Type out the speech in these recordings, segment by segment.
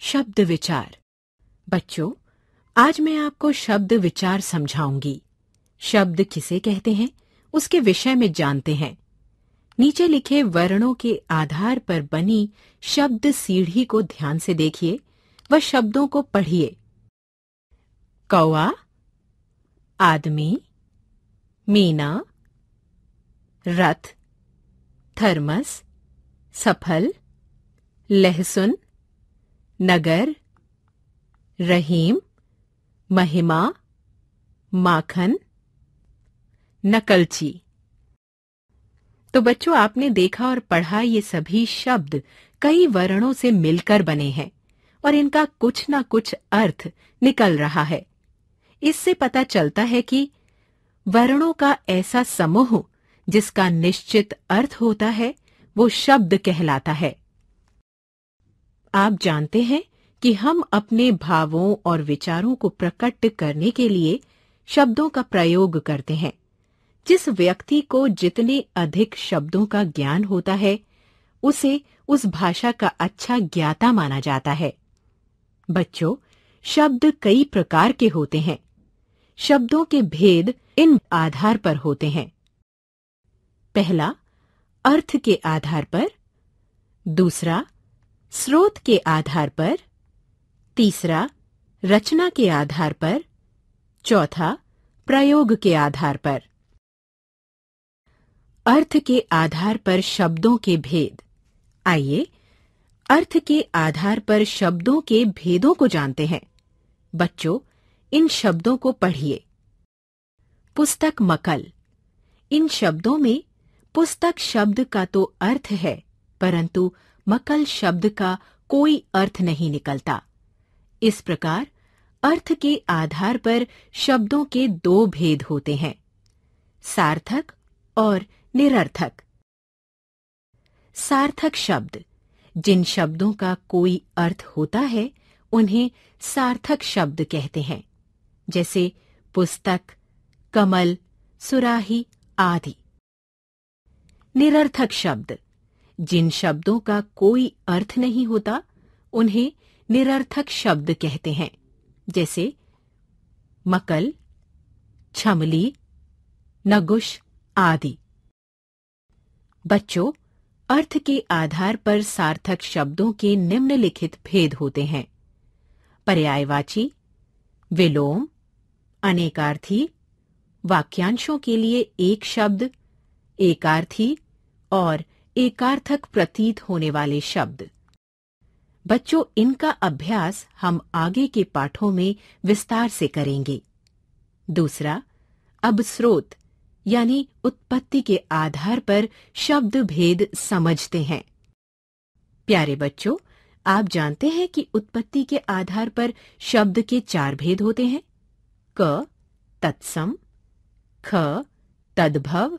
शब्द विचार। बच्चों, आज मैं आपको शब्द विचार समझाऊंगी। शब्द किसे कहते हैं, उसके विषय में जानते हैं। नीचे लिखे वर्णों के आधार पर बनी शब्द सीढ़ी को ध्यान से देखिए व शब्दों को पढ़िए। कौआ, आदमी, मीना, रथ, थर्मस, सफल, लहसुन, नगर, रहीम, महिमा, माखन, नकलची। तो बच्चों, आपने देखा और पढ़ा ये सभी शब्द कई वर्णों से मिलकर बने हैं और इनका कुछ न कुछ अर्थ निकल रहा है। इससे पता चलता है कि वर्णों का ऐसा समूह जिसका निश्चित अर्थ होता है वो शब्द कहलाता है। आप जानते हैं कि हम अपने भावों और विचारों को प्रकट करने के लिए शब्दों का प्रयोग करते हैं। जिस व्यक्ति को जितने अधिक शब्दों का ज्ञान होता है, उसे उस भाषा का अच्छा ज्ञाता माना जाता है। बच्चों, शब्द कई प्रकार के होते हैं। शब्दों के भेद इन आधार पर होते हैं। पहला, अर्थ के आधार पर। दूसरा, स्रोत के आधार पर। तीसरा, रचना के आधार पर। चौथा, प्रयोग के आधार पर। अर्थ के आधार पर शब्दों के भेद। आइए, अर्थ के आधार पर शब्दों के भेदों को जानते हैं। बच्चों, इन शब्दों को पढ़िए। पुस्तक मकल। इन शब्दों में पुस्तक शब्द का तो अर्थ है, परंतु मकल शब्द का कोई अर्थ नहीं निकलता। इस प्रकार अर्थ के आधार पर शब्दों के दो भेद होते हैं, सार्थक और निरर्थक। सार्थक शब्द, जिन शब्दों का कोई अर्थ होता है, उन्हें सार्थक शब्द कहते हैं, जैसे पुस्तक, कमल, सुराही आदि। निरर्थक शब्द, जिन शब्दों का कोई अर्थ नहीं होता, उन्हें निरर्थक शब्द कहते हैं, जैसे मकल, छमली, नगुश आदि। बच्चों, अर्थ के आधार पर सार्थक शब्दों के निम्नलिखित भेद होते हैं: पर्यायवाची, विलोम, अनेकार्थी, वाक्यांशों के लिए एक शब्द, एकार्थी और एकार्थक प्रतीत होने वाले शब्द। बच्चों, इनका अभ्यास हम आगे के पाठों में विस्तार से करेंगे। दूसरा, अब स्रोत यानी उत्पत्ति के आधार पर शब्द भेद समझते हैं। प्यारे बच्चों, आप जानते हैं कि उत्पत्ति के आधार पर शब्द के चार भेद होते हैं: क तत्सम, ख तद्भव,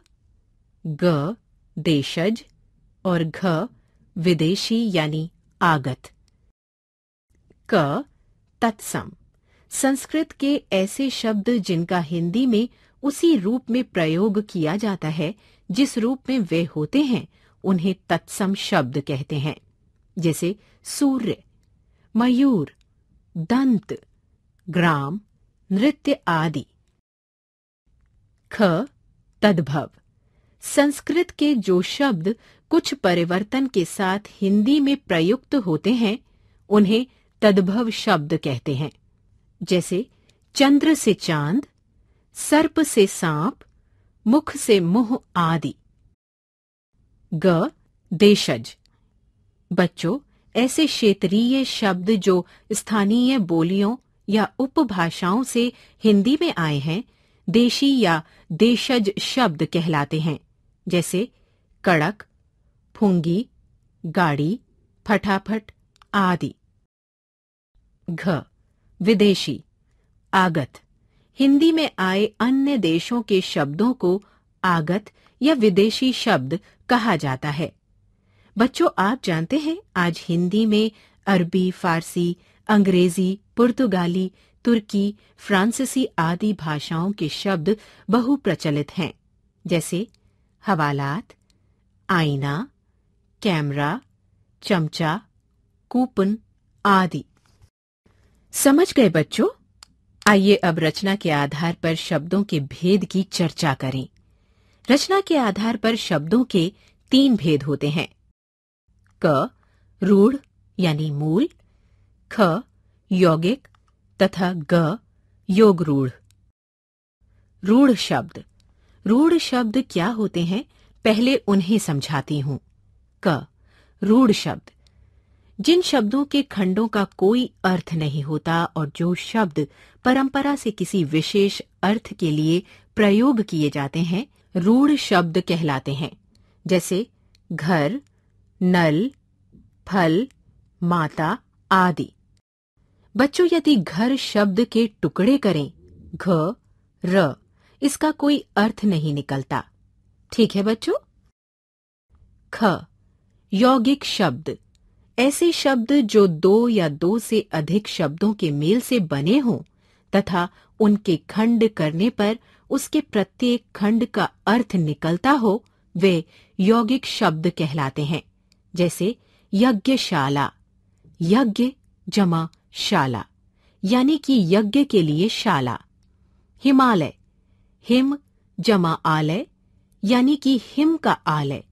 ग देशज और घ विदेशी यानी आगत। क तत्सम संस्कृत के ऐसे शब्द जिनका हिंदी में उसी रूप में प्रयोग किया जाता है जिस रूप में वे होते हैं, उन्हें तत्सम शब्द कहते हैं, जैसे सूर्य, मयूर, दंत, ग्राम, नृत्य आदि। ख तद्भव संस्कृत के जो शब्द कुछ परिवर्तन के साथ हिंदी में प्रयुक्त होते हैं, उन्हें तद्भव शब्द कहते हैं, जैसे चंद्र से चांद, सर्प से सांप, मुख से मुंह आदि। ग देशज। बच्चों, ऐसे क्षेत्रीय शब्द जो स्थानीय बोलियों या उपभाषाओं से हिंदी में आए हैं, देशी या देशज शब्द कहलाते हैं, जैसे कड़क, फुंगी, गाड़ी, फटाफट आदि। घ विदेशी, आगत। हिंदी में आए अन्य देशों के शब्दों को आगत या विदेशी शब्द कहा जाता है। बच्चों, आप जानते हैं आज हिंदी में अरबी, फारसी, अंग्रेजी, पुर्तगाली, तुर्की, फ्रांसीसी आदि भाषाओं के शब्द बहुप्रचलित हैं, जैसे हवालात, आईना, कैमरा, चमचा, कूपन आदि। समझ गए बच्चों? आइए अब रचना के आधार पर शब्दों के भेद की चर्चा करें। रचना के आधार पर शब्दों के 3 भेद होते हैं। क रूढ़ यानी मूल, ख यौगिक तथा ग योग रूढ़। रूढ़ शब्द। रूढ़ शब्द क्या होते हैं, पहले उन्हें समझाती हूं। क रूढ़ शब्द जिन शब्दों के खंडों का कोई अर्थ नहीं होता और जो शब्द परंपरा से किसी विशेष अर्थ के लिए प्रयोग किए जाते हैं, रूढ़ शब्द कहलाते हैं। जैसे घर, नल, फल, माता आदि। बच्चों, यदि घर शब्द के टुकड़े करें, घ, र, इसका कोई अर्थ नहीं निकलता। ठीक है बच्चों? ख यौगिक शब्द ऐसे शब्द जो 2 या 2 से अधिक शब्दों के मेल से बने हों तथा उनके खंड करने पर उसके प्रत्येक खंड का अर्थ निकलता हो, वे यौगिक शब्द कहलाते हैं। जैसे यज्ञशाला, यज्ञ जमा शाला, यानी कि यज्ञ के लिए शाला। हिमालय, हिम जमा आलय, यानी कि हिम का आलय।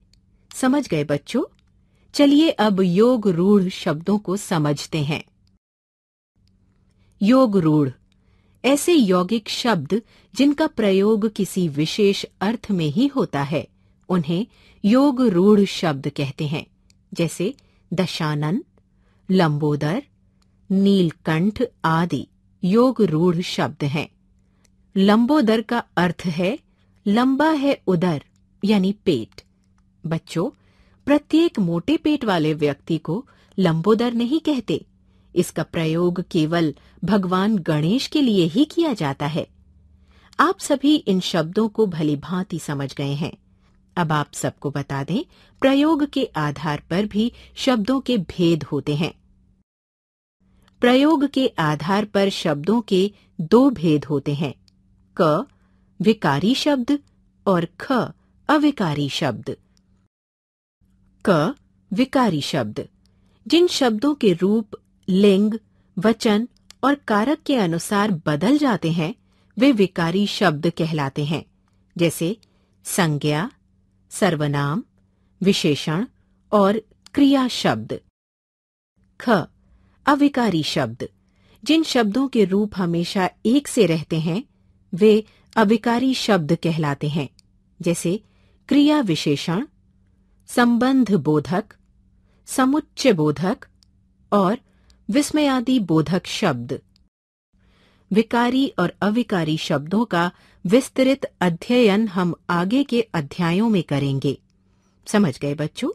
समझ गए बच्चों? चलिए अब योग रूढ़ शब्दों को समझते हैं। योग रूढ़ ऐसे यौगिक शब्द जिनका प्रयोग किसी विशेष अर्थ में ही होता है, उन्हें योग रूढ़ शब्द कहते हैं। जैसे दशानन, लंबोदर, नीलकंठ आदि योग रूढ़ शब्द हैं। लंबोदर का अर्थ है लंबा है उदर, यानी पेट। बच्चों, प्रत्येक मोटे पेट वाले व्यक्ति को लंबोदर नहीं कहते। इसका प्रयोग केवल भगवान गणेश के लिए ही किया जाता है। आप सभी इन शब्दों को भली भांति समझ गए हैं। अब आप सबको बता दें, प्रयोग के आधार पर भी शब्दों के भेद होते हैं। प्रयोग के आधार पर शब्दों के 2 भेद होते हैं। क विकारी शब्द और ख अविकारी शब्द। क विकारी शब्द जिन शब्दों के रूप, लिंग, वचन और कारक के अनुसार बदल जाते हैं, वे विकारी शब्द कहलाते हैं। जैसे संज्ञा, सर्वनाम, विशेषण और क्रिया शब्द। ख अविकारी शब्द जिन शब्दों के रूप हमेशा एक से रहते हैं, वे अविकारी शब्द कहलाते हैं। जैसे क्रिया विशेषण, संबंध बोधक, समुच्चय बोधक और विस्मयादि बोधक शब्द। विकारी और अविकारी शब्दों का विस्तृत अध्ययन हम आगे के अध्यायों में करेंगे। समझ गए बच्चों?